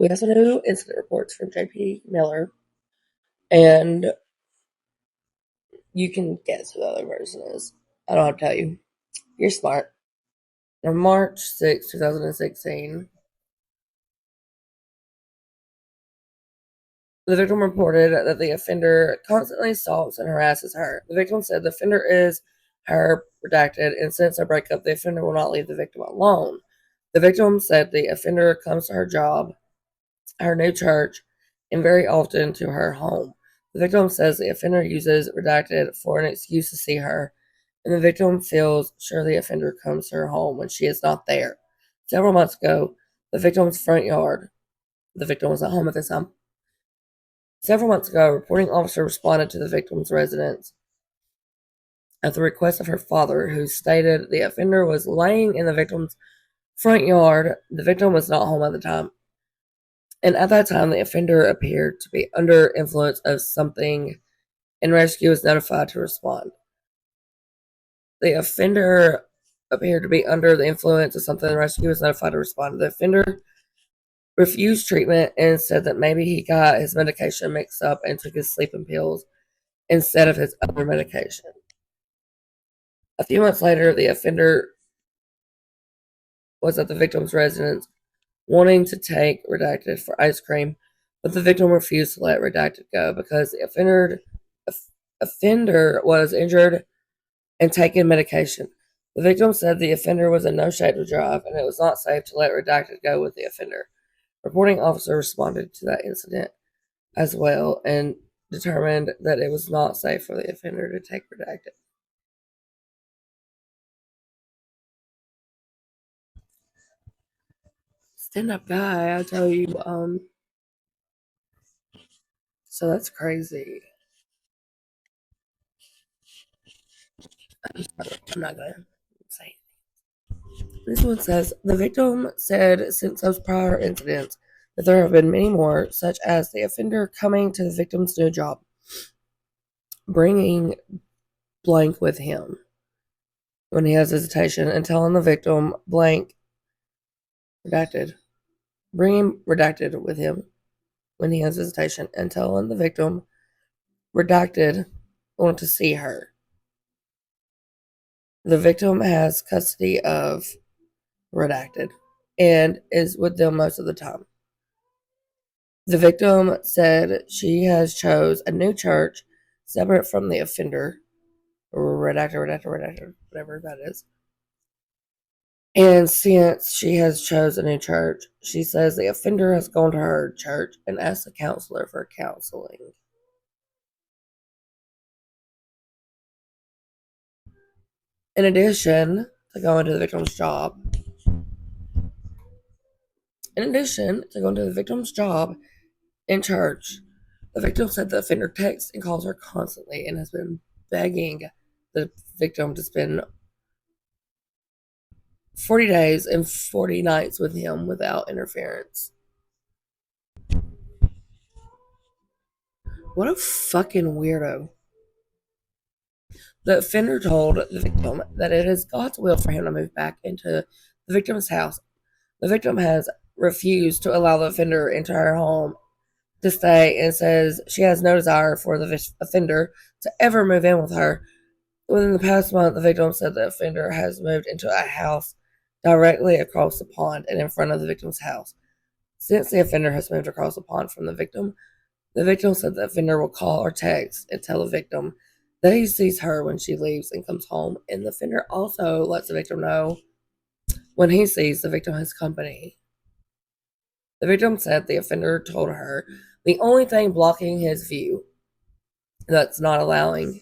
We also know incident reports from J.P. Miller, and you can guess who the other person is. I don't have to tell you. You're smart. On March 6, 2016, the victim reported that the offender constantly stalks and harasses her. The victim said the offender is her redacted, and since their breakup, the offender will not leave the victim alone. The victim said the offender comes to her job, her new church, and very often to her home. The victim says the offender uses redacted for an excuse to see her, and the victim feels sure the offender comes to her home when she is not there. Several months ago, the victim's front yard, the victim was at home at this time. Several months ago, a reporting officer responded to the victim's residence at the request of her father, who stated the offender was laying in the victim's front yard. The victim was not home at the time. And at that time, the offender appeared to be under influence of something, and rescue was notified to respond. The offender appeared to be under the influence of something, and rescue was notified to respond. The offender refused treatment and said that maybe he got his medication mixed up and took his sleeping pills instead of his other medication. A few months later, the offender was at the victim's residence wanting to take redacted for ice cream, but the victim refused to let redacted go because the offender was injured and taking medication. The victim said the offender was in no shape to drive, and it was not safe to let redacted go with the offender. Reporting officer responded to that incident as well and determined that it was not safe for the offender to take redacted. Stand up guy, I tell you. So that's crazy. I'm not gonna say. This one says the victim said since those prior incidents that there have been many more, such as the offender coming to the victim's new job, bringing blank with him when he has visitation, and telling the victim blank redacted, bringing redacted with him when he has visitation, and telling the victim redacted want to see her. The victim has custody of redacted and is with them most of the time. The victim said she has chose a new church separate from the offender, redacted, whatever that is. And since she has chosen a new church, she says the offender has gone to her church and asked the counselor for counseling. In addition to going to the victim's job, in church, the victim said the offender texts and calls her constantly and has been begging the victim to spend 40 days and 40 nights with him without interference. What a fucking weirdo. The offender told the victim that it is God's will for him to move back into the victim's house. The victim has refused to allow the offender into her home to stay and says she has no desire for the offender to ever move in with her. Within the past month, the victim said the offender has moved into a house directly across the pond and in front of the victim's house. Since the offender has moved across the pond from the victim said the offender will call or text and tell the victim that he sees her when she leaves and comes home. And the offender also lets the victim know when he sees the victim has company. The victim said the offender told her the only thing blocking his view, that's not allowing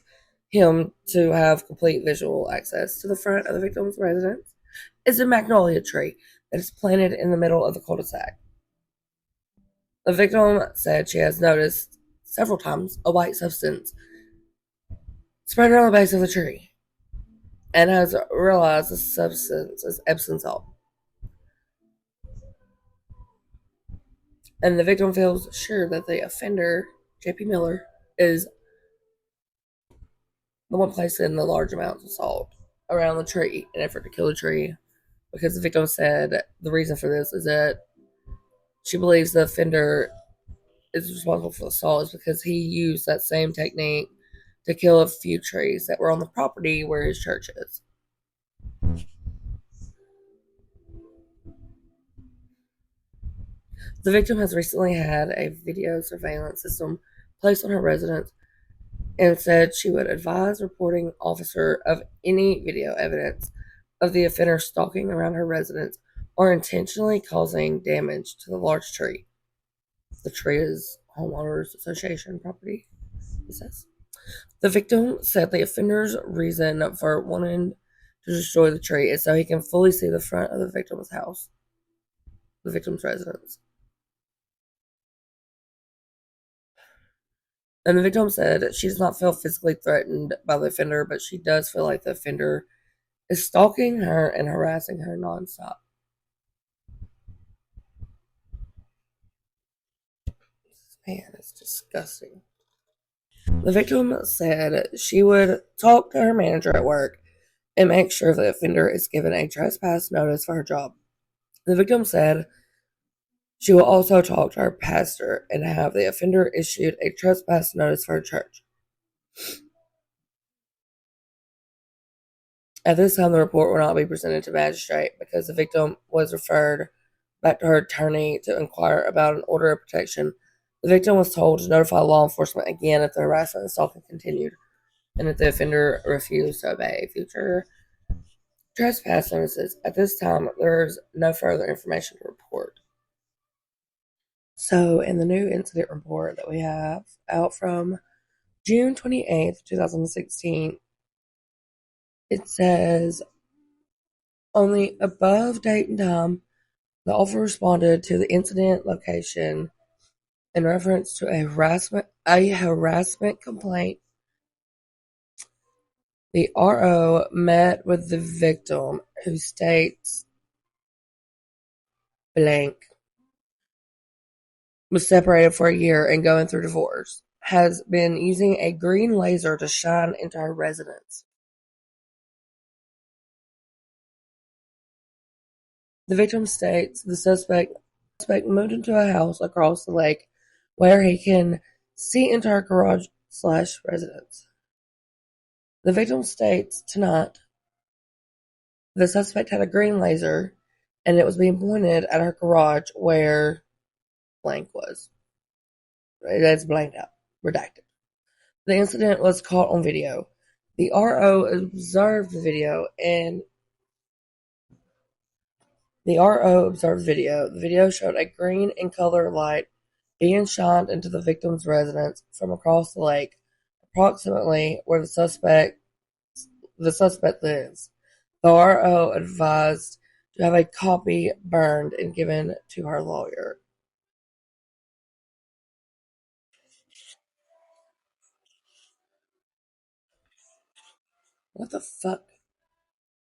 him to have complete visual access to the front of the victim's residence, is a magnolia tree that is planted in the middle of the cul-de-sac. The victim said she has noticed several times a white substance spread around the base of the tree and has realized the substance is Epsom salt. And the victim feels sure that the offender, J.P. Miller, is the one placing the large amounts of salt around the tree in an effort to kill the tree, because the victim said the reason for this is that She believes the offender is responsible for the assault is because he used that same technique to kill a few trees that were on the property where his church is. The victim has recently had a video surveillance system placed on her residence and said she would advise reporting officer of any video evidence of the offender stalking around her residence or intentionally causing damage to the large tree. The tree is homeowners association property, he says. The victim said the offender's reason for wanting to destroy the tree is so he can fully see the front of the victim's house, the victim's residence. And the victim said she does not feel physically threatened by the offender, but she does feel like the offender is stalking her and harassing her nonstop. Man, it's disgusting. The victim said she would talk to her manager at work and make sure the offender is given a trespass notice for her job. The victim said she will also talk to her pastor and have the offender issued a trespass notice for her church. At this time, the report will not be presented to magistrate because the victim was referred back to her attorney to inquire about an order of protection. The victim was told to notify law enforcement again if the harassment and stalking continued and if the offender refused to obey future trespass notices. At this time, there's no further information to report. So, in the new incident report that we have out from June 28th, 2016, it says on the above date and time, the officer responded to the incident location in reference to a harassment complaint. The RO met with the victim, who states blank was separated for a year and going through divorce, has been using a green laser to shine into her residence. The victim states the suspect moved into a house across the lake where he can see into her garage/residence. The victim states tonight the suspect had a green laser and it was being pointed at her garage where blank was. That's blanked out, redacted. The incident was caught on video. The RO observed the video and The video showed a green in color light being shined into the victim's residence from across the lake, approximately where the suspect lives. The RO advised to have a copy burned and given to her lawyer. What the fuck?